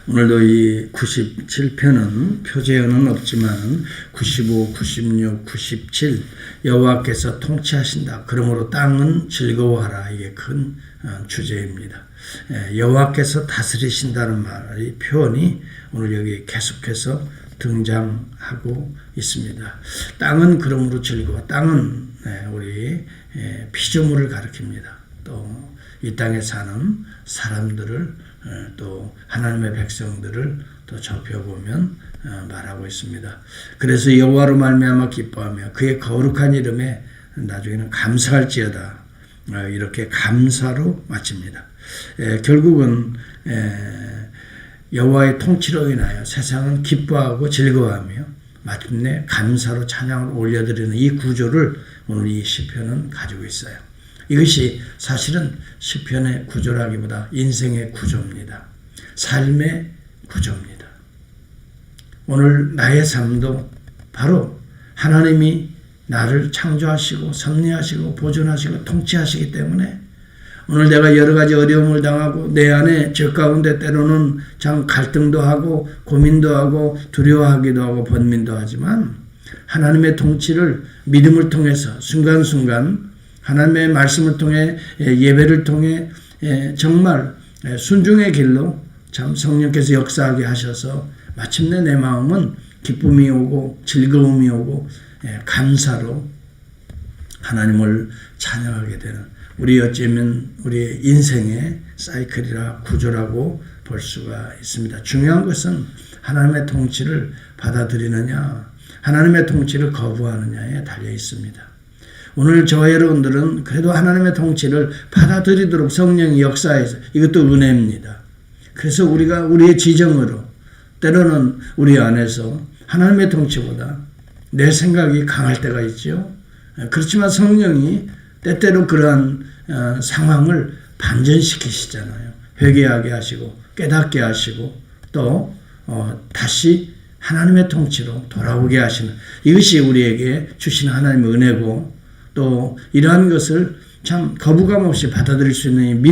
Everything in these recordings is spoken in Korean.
오늘도 이 97편은 표제어는 없지만 95, 96, 97 여호와께서 통치하신다. 그러므로 땅은 즐거워하라. 이게 큰 주제입니다. 여호와께서 다스리신다는 말의 표현이 오늘 여기 계속해서 등장하고 있습니다. 땅은 그러므로 즐거워. 땅은 우리 피조물을 가리킵니다. 또 이 땅에 사는 사람들을 또 하나님의 백성들을 또 접해보면 말하고 있습니다. 그래서 여호와로 말미암아 기뻐하며 그의 거룩한 이름에 나중에는 감사할지어다. 이렇게 감사로 마칩니다. 결국은 여호와의 통치로 인하여 세상은 기뻐하고 즐거워하며 마침내 감사로 찬양을 올려드리는 이 구조를 오늘 이 시편은 가지고 있어요. 이것이 사실은 시편의 구조라기보다 인생의 구조입니다. 삶의 구조입니다. 오늘 나의 삶도 바로 하나님이 나를 창조하시고 섭리하시고 보존하시고 통치하시기 때문에 오늘 내가 여러 가지 어려움을 당하고 내 안에 죄 가운데 때로는 참 갈등도 하고 고민도 하고 두려워하기도 하고 번민도 하지만 하나님의 통치를 믿음을 통해서 순간순간 하나님의 말씀을 통해 예배를 통해 정말 순종의 길로 참 성령께서 역사하게 하셔서 마침내 내 마음은 기쁨이 오고 즐거움이 오고 감사로 하나님을 찬양하게 되는 우리 어쩌면 우리의 인생의 사이클이라 구조라고 볼 수가 있습니다. 중요한 것은 하나님의 통치를 받아들이느냐 하나님의 통치를 거부하느냐에 달려 있습니다. 오늘 저와 여러분들은 그래도 하나님의 통치를 받아들이도록 성령이 역사해서 이것도 은혜입니다. 그래서 우리가 우리의 지정으로 때로는 우리 안에서 하나님의 통치보다 내 생각이 강할 때가 있죠. 그렇지만 성령이 때때로 그러한 상황을 반전시키시잖아요. 회개하게 하시고 깨닫게 하시고 또 다시 하나님의 통치로 돌아오게 하시는 이것이 우리에게 주신 하나님의 은혜고 또 이러한 것을 참 거부감 없이 받아들일 수 있는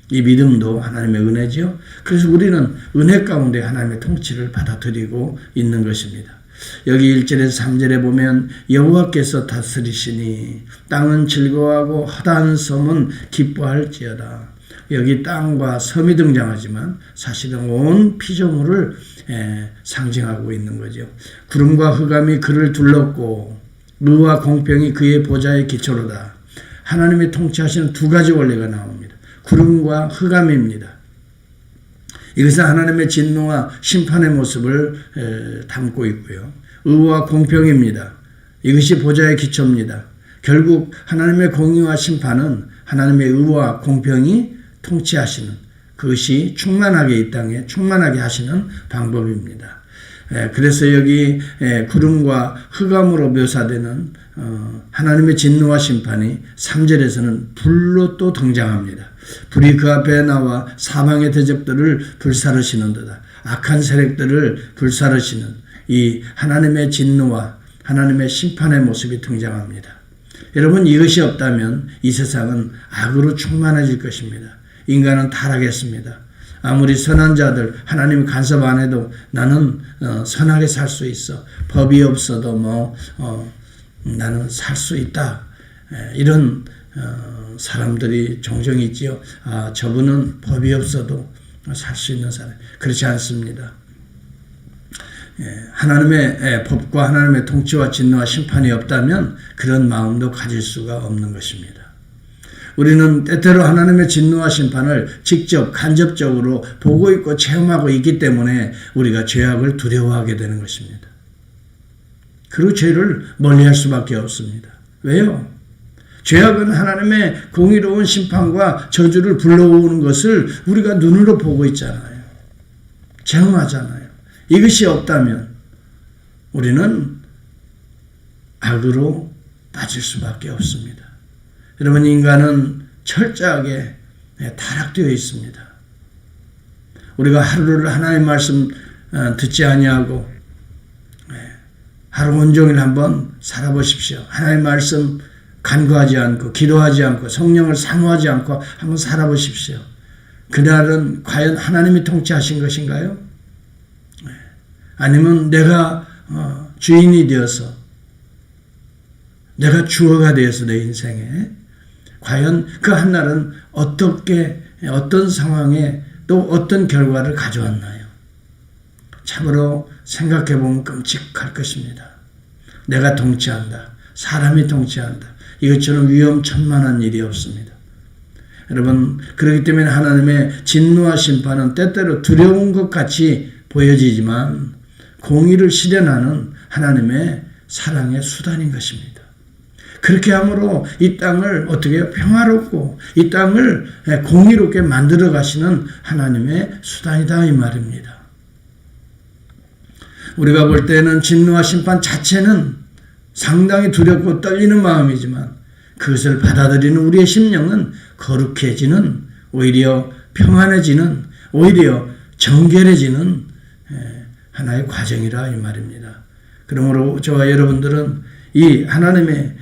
이 믿음도 하나님의 은혜죠. 그래서 우리는 은혜 가운데 하나님의 통치를 받아들이고 있는 것입니다. 여기 1절에서 3절에 보면 여호와께서 다스리시니 땅은 즐거워하고 허다한 섬은 기뻐할지어다. 여기 땅과 섬이 등장하지만 사실은 온 피조물을 상징하고 있는 거죠. 구름과 흑암이 그를 둘렀고 의와 공평이 그의 보좌의 기초로다. 하나님이 통치하시는 두 가지 원리가 나옵니다. 구름과 흑암입니다. 이것은 하나님의 진노와 심판의 모습을 담고 있고요. 의와 공평입니다. 이것이 보좌의 기초입니다. 결국 하나님의 공의와 심판은 하나님의 의와 공평이 통치하시는 그것이 충만하게 이 땅에 충만하게 하시는 방법입니다. 그래서 여기 구름과 흑암으로 묘사되는 하나님의 진노와 심판이 3절에서는 불로 또 등장합니다. 불이 그 앞에 나와 사방의 대적들을 불사르시는 듯 악한 세력들을 불사르시는 이 하나님의 진노와 하나님의 심판의 모습이 등장합니다. 여러분 이것이 없다면 이 세상은 악으로 충만해질 것입니다. 인간은 타락했습니다. 아무리 선한 자들 하나님 간섭 안 해도 나는 선하게 살 수 있어. 법이 없어도 나는 살 수 있다. 이런 사람들이 종종 있지요. 저분은 법이 없어도 살 수 있는 사람. 그렇지 않습니다. 하나님의 법과 하나님의 통치와 진노와 심판이 없다면 그런 마음도 가질 수가 없는 것입니다. 우리는 때때로 하나님의 진노와 심판을 직접 간접적으로 보고 있고 체험하고 있기 때문에 우리가 죄악을 두려워하게 되는 것입니다. 그리고 죄를 멀리할 수밖에 없습니다. 왜요? 죄악은 하나님의 공의로운 심판과 저주를 불러오는 것을 우리가 눈으로 보고 있잖아요. 체험하잖아요. 이것이 없다면 우리는 악으로 빠질 수밖에 없습니다. 여러분 인간은 철저하게 타락되어 있습니다. 우리가 하루를 하나님의 말씀 듣지 아니하고 하루 온종일 한번 살아보십시오. 하나님의 말씀 간구하지 않고 기도하지 않고 성령을 사모하지 않고 한번 살아보십시오. 그날은 과연 하나님이 통치하신 것인가요? 아니면 내가 주인이 되어서 내가 주어가 되어서 내 인생에 과연 그 한날은 어떤 상황에 또 어떤 결과를 가져왔나요? 참으로 생각해보면 끔찍할 것입니다. 내가 통치한다. 사람이 통치한다. 이것처럼 위험천만한 일이 없습니다. 여러분, 그렇기 때문에 하나님의 진노와 심판은 때때로 두려운 것 같이 보여지지만 공의를 실현하는 하나님의 사랑의 수단인 것입니다. 그렇게 함으로 이 땅을 어떻게 평화롭고 이 땅을 공의롭게 만들어 가시는 하나님의 수단이다 이 말입니다. 우리가 볼 때는 진노와 심판 자체는 상당히 두렵고 떨리는 마음이지만 그것을 받아들이는 우리의 심령은 거룩해지는, 오히려 평안해지는, 오히려 정결해지는 하나의 과정이라 이 말입니다. 그러므로 저와 여러분들은 이 하나님의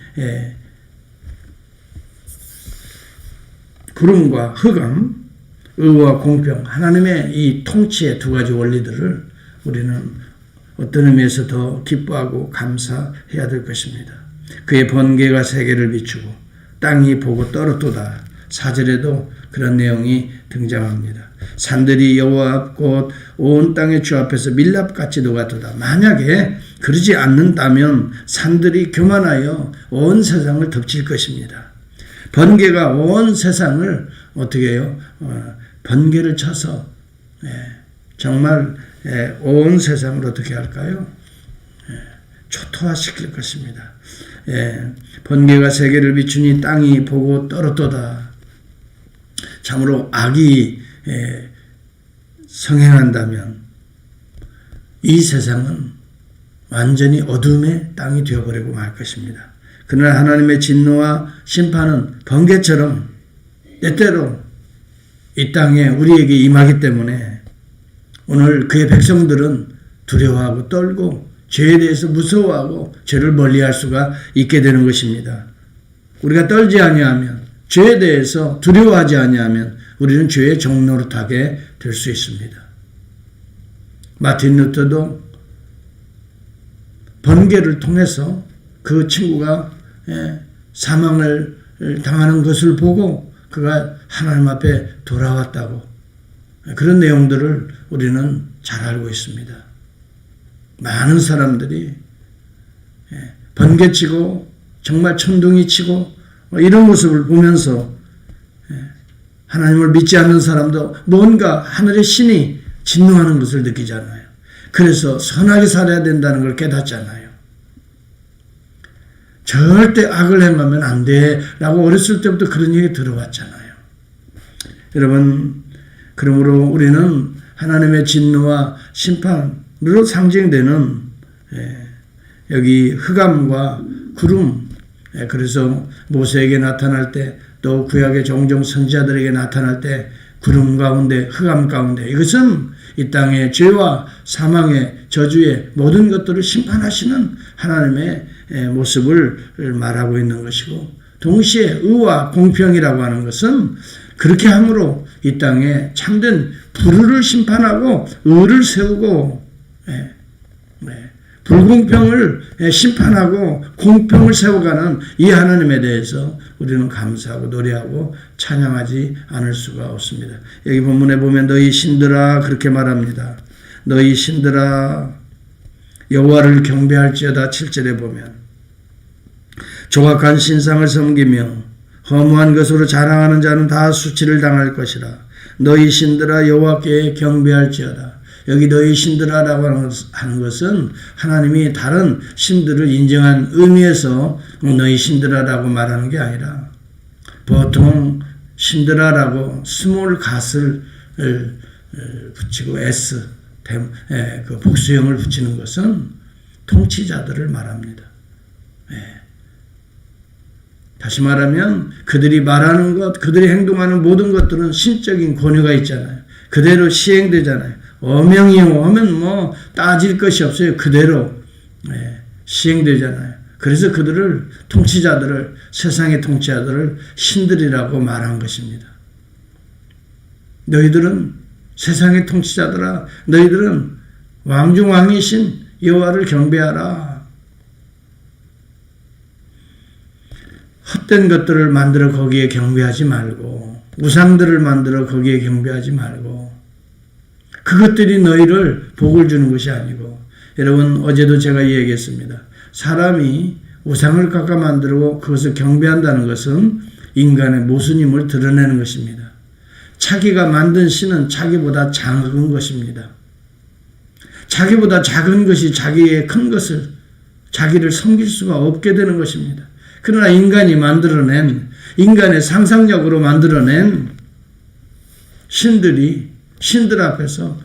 구름과 흑암, 의와 공평, 하나님의 이 통치의 두 가지 원리들을 우리는 어떤 의미에서 더 기뻐하고 감사해야 될 것입니다. 그의 번개가 세계를 비추고 땅이 보고 떨었도다. 4절에도 그런 내용이 등장합니다. 산들이 여호와 앞 곧 온 땅의 주 앞에서 밀랍같이 녹았도다. 만약에 그러지 않는다면 산들이 교만하여 온 세상을 덮칠 것입니다. 번개가 온 세상을 어떻게 해요? 번개를 쳐서 정말 온 세상을 어떻게 할까요? 초토화시킬 것입니다. 번개가 세계를 비추니 땅이 보고 떨었도다. 참으로 악이 성행한다면 이 세상은 완전히 어둠의 땅이 되어버리고 말 것입니다. 그러나 하나님의 진노와 심판은 번개처럼 때때로 이 땅에 우리에게 임하기 때문에 오늘 그의 백성들은 두려워하고 떨고 죄에 대해서 무서워하고 죄를 멀리할 수가 있게 되는 것입니다. 우리가 떨지 아니하면, 죄에 대해서 두려워하지 아니하면 우리는 죄의 종노릇하게 될 수 있습니다. 마틴 루터도 번개를 통해서 그 친구가 사망을 당하는 것을 보고 그가 하나님 앞에 돌아왔다고, 그런 내용들을 우리는 잘 알고 있습니다. 많은 사람들이 번개치고 정말 천둥이 치고 이런 모습을 보면서 하나님을 믿지 않는 사람도 뭔가 하늘의 신이 진노하는 것을 느끼잖아요. 그래서 선하게 살아야 된다는 걸 깨닫잖아요. 절대 악을 행하면 안 돼 라고 어렸을 때부터 그런 얘기 들어왔잖아요. 여러분, 그러므로 우리는 하나님의 진노와 심판으로 상징되는 여기 흑암과 구름, 그래서 모세에게 나타날 때 또 구약의 종종 선지자들에게 나타날 때 구름 가운데 흑암 가운데, 이것은 이 땅의 죄와 사망의 저주의 모든 것들을 심판하시는 하나님의 모습을 말하고 있는 것이고, 동시에 의와 공평이라고 하는 것은 그렇게 함으로 이 땅에 참된 불의를 심판하고 의를 세우고 불공평을 심판하고 공평을 세워가는 이 하나님에 대해서 우리는 감사하고 노래하고 찬양하지 않을 수가 없습니다. 여기 본문에 보면 너희 신들아 그렇게 말합니다. 너희 신들아 여호와를 경배할지어다. 7절에 보면 조각한 신상을 섬기며 허무한 것으로 자랑하는 자는 다 수치를 당할 것이라. 너희 신들아 여호와께 경배할지어다. 여기 너희 신들아라고 하는 것은 하나님이 다른 신들을 인정한 의미에서 너희 신들아라고 말하는 게 아니라, 보통 신들아라고 스몰 갓을 붙이고 S 그 복수형을 붙이는 것은 통치자들을 말합니다. 다시 말하면 그들이 말하는 것, 그들이 행동하는 모든 것들은 신적인 권위가 있잖아요. 그대로 시행되잖아요. 어명이요 하면 뭐 따질 것이 없어요. 그대로 시행되잖아요. 그래서 그들을, 통치자들을, 세상의 통치자들을 신들이라고 말한 것입니다. 너희들은 세상의 통치자들아, 너희들은 왕중왕이신 여호와를 경배하라. 헛된 것들을 만들어 거기에 경배하지 말고, 우상들을 만들어 거기에 경배하지 말고, 그것들이 너희를 복을 주는 것이 아니고, 여러분 어제도 제가 얘기했습니다. 사람이 우상을 깎아 만들고 그것을 경배한다는 것은 인간의 모순임을 드러내는 것입니다. 자기가 만든 신은 자기보다 작은 것입니다. 자기보다 작은 것이 자기의 큰 것을, 자기를 섬길 수가 없게 되는 것입니다. 그러나 인간이 만들어낸, 인간의 상상력으로 만들어낸 신들 앞에서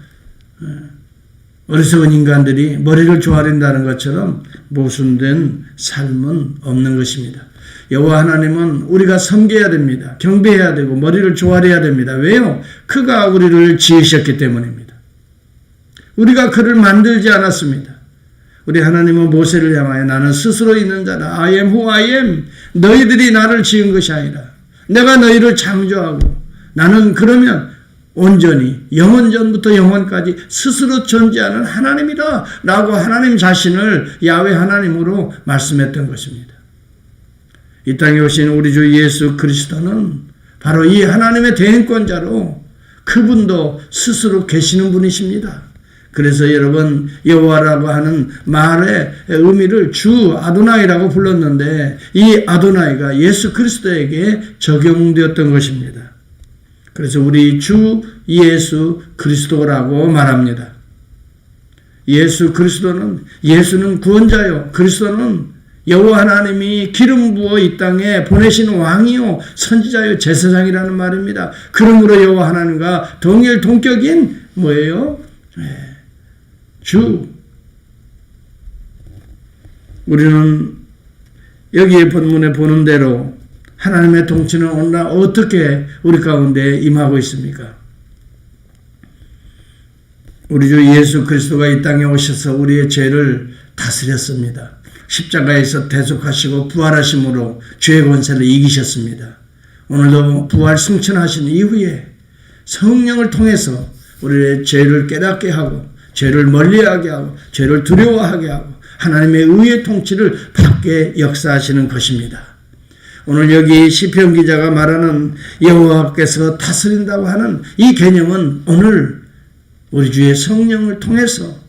어리석은 인간들이 머리를 조아린다는 것처럼 모순된 삶은 없는 것입니다. 여호와 하나님은 우리가 섬겨야 됩니다. 경배해야 되고 머리를 조아려야 됩니다. 왜요? 그가 우리를 지으셨기 때문입니다. 우리가 그를 만들지 않았습니다. 우리 하나님은 모세를 향하여 나는 스스로 있는 자라. I am who I am. 너희들이 나를 지은 것이 아니라 내가 너희를 창조하고 나는 그러면 온전히 영원전부터 영원까지 스스로 존재하는 하나님이다 라고 하나님 자신을 야훼 하나님으로 말씀했던 것입니다. 이 땅에 오신 우리 주 예수 그리스도는 바로 이 하나님의 대행권자로 그분도 스스로 계시는 분이십니다. 그래서 여러분 여호와라고 하는 말의 의미를 주 아도나이라고 불렀는데 이 아도나이가 예수 그리스도에게 적용되었던 것입니다. 그래서 우리 주 예수 그리스도라고 말합니다. 예수는 구원자요. 그리스도는 여호와 하나님이 기름 부어 이 땅에 보내신 왕이요 선지자요 제사장이라는 말입니다. 그러므로 여호와 하나님과 동일 동격인 뭐예요? 주. 우리는 여기에 본문에 보는 대로 하나님의 통치는 오늘날 어떻게 우리 가운데 임하고 있습니까? 우리 주 예수 그리스도가 이 땅에 오셔서 우리의 죄를 다스렸습니다. 십자가에서 대속하시고 부활하심으로 죄의 권세를 이기셨습니다. 오늘도 부활 승천하신 이후에 성령을 통해서 우리의 죄를 깨닫게 하고 죄를 멀리하게 하고 죄를 두려워하게 하고 하나님의 의의 통치를 받게 역사하시는 것입니다. 오늘 여기 시편 기자가 말하는 여호와께서 다스린다고 하는 이 개념은 오늘 우리 주의 성령을 통해서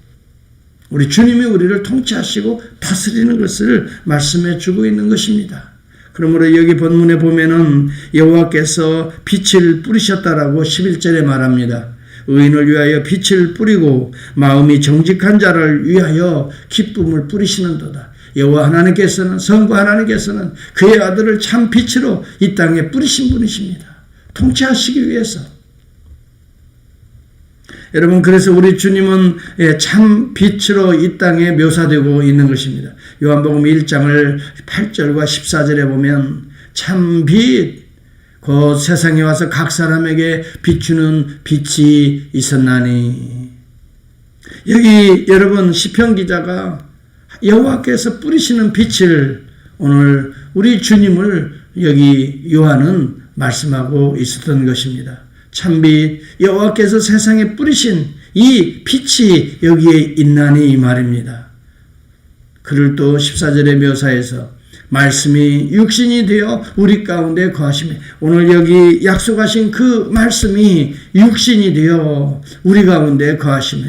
우리 주님이 우리를 통치하시고 다스리는 것을 말씀해 주고 있는 것입니다. 그러므로 여기 본문에 보면은 여호와께서 빛을 뿌리셨다라고 11절에 말합니다. 의인을 위하여 빛을 뿌리고 마음이 정직한 자를 위하여 기쁨을 뿌리시는도다. 여호와 하나님께서는 성부 하나님께서는 그의 아들을 참 빛으로 이 땅에 뿌리신 분이십니다. 통치하시기 위해서. 여러분 그래서 우리 주님은 참 빛으로 이 땅에 묘사되고 있는 것입니다. 요한복음 1장을 8절과 14절에 보면 참 빛 곧 세상에 와서 각 사람에게 비추는 빛이 있었나니. 여기 여러분 시편 기자가 여호와께서 뿌리시는 빛을 오늘 우리 주님을 여기 요한은 말씀하고 있었던 것입니다. 참빛 여호와께서 세상에 뿌리신 이 빛이 여기에 있나니 이 말입니다. 그를 또 14절의 묘사에서 말씀이 육신이 되어 우리 가운데 거하시며 오늘 여기 약속하신 그 말씀이 육신이 되어 우리 가운데 거하시며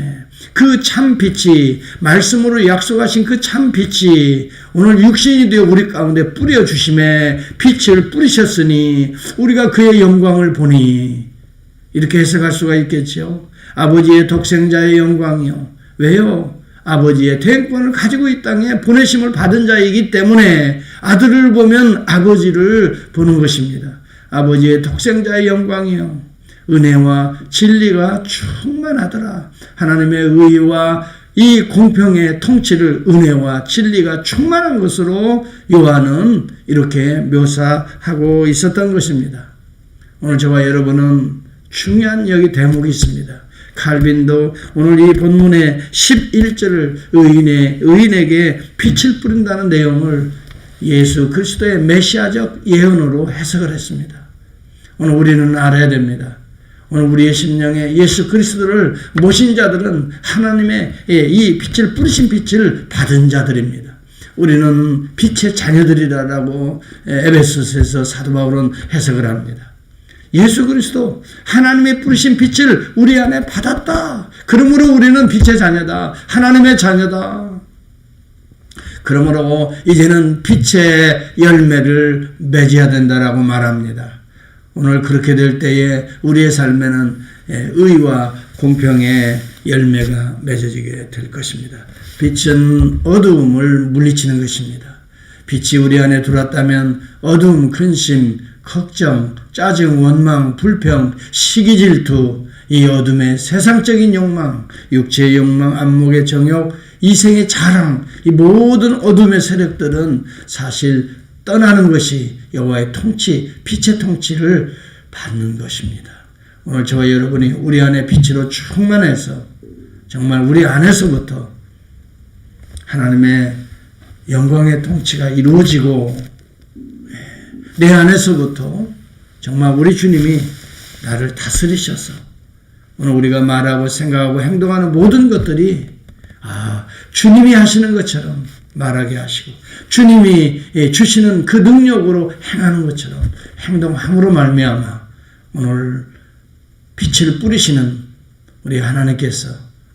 그 참빛이 말씀으로 약속하신 그 참빛이 오늘 육신이 되어 우리 가운데 뿌려주심에 빛을 뿌리셨으니 우리가 그의 영광을 보니 이렇게 해석할 수가 있겠죠. 아버지의 독생자의 영광이요. 왜요? 아버지의 대행권을 가지고 이 땅에 보내심을 받은 자이기 때문에 아들을 보면 아버지를 보는 것입니다. 아버지의 독생자의 영광이요. 은혜와 진리가 충만하더라. 하나님의 의와 이 공평의 통치를 은혜와 진리가 충만한 것으로 요한은 이렇게 묘사하고 있었던 것입니다. 오늘 저와 여러분은 중요한 여기 대목이 있습니다. 칼빈도 오늘 이 본문의 11절을 의인에게 빛을 뿌린다는 내용을 예수 그리스도의 메시아적 예언으로 해석을 했습니다. 오늘 우리는 알아야 됩니다. 오늘 우리의 심령에 예수 그리스도를 모신 자들은 하나님의 이 빛을 뿌리신 빛을 받은 자들입니다. 우리는 빛의 자녀들이라고 에베소서에서 사도 바울은 해석을 합니다. 예수 그리스도 하나님의 뿌리신 빛을 우리 안에 받았다. 그러므로 우리는 빛의 자녀다. 하나님의 자녀다. 그러므로 이제는 빛의 열매를 맺어야 된다라고 말합니다. 오늘 그렇게 될 때에 우리의 삶에는 의와 공평의 열매가 맺어지게 될 것입니다. 빛은 어두움을 물리치는 것입니다. 빛이 우리 안에 들어왔다면 어두움, 근심, 걱정, 짜증, 원망, 불평, 시기, 질투, 이 어둠의 세상적인 욕망, 육체의 욕망, 안목의 정욕, 이생의 자랑, 이 모든 어둠의 세력들은 사실 떠나는 것이 여호와의 통치, 빛의 통치를 받는 것입니다. 오늘 저와 여러분이 우리 안에 빛으로 충만해서 정말 우리 안에서부터 하나님의 영광의 통치가 이루어지고 내 안에서부터 정말 우리 주님이 나를 다스리셔서 오늘 우리가 말하고 생각하고 행동하는 모든 것들이 주님이 하시는 것처럼 말하게 하시고 주님이 주시는 그 능력으로 행하는 것처럼 행동함으로 말미암아 오늘 빛을 뿌리시는 우리 하나님께서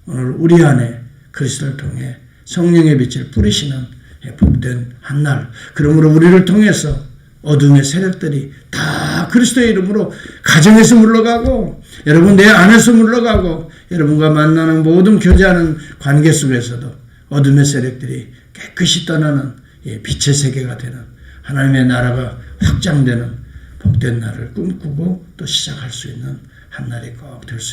오늘 우리 안에 그리스도를 통해 성령의 빛을 뿌리시는 복된 한날, 그러므로 우리를 통해서 어둠의 세력들이 다 그리스도의 이름으로 가정에서 물러가고 여러분 내 안에서 물러가고 여러분과 만나는 모든 교제하는 관계 속에서도 어둠의 세력들이 깨끗이 떠나는 빛의 세계가 되는 하나님의 나라가 확장되는 복된 날을 꿈꾸고 또 시작할 수 있는 한 날이 꼭 될 수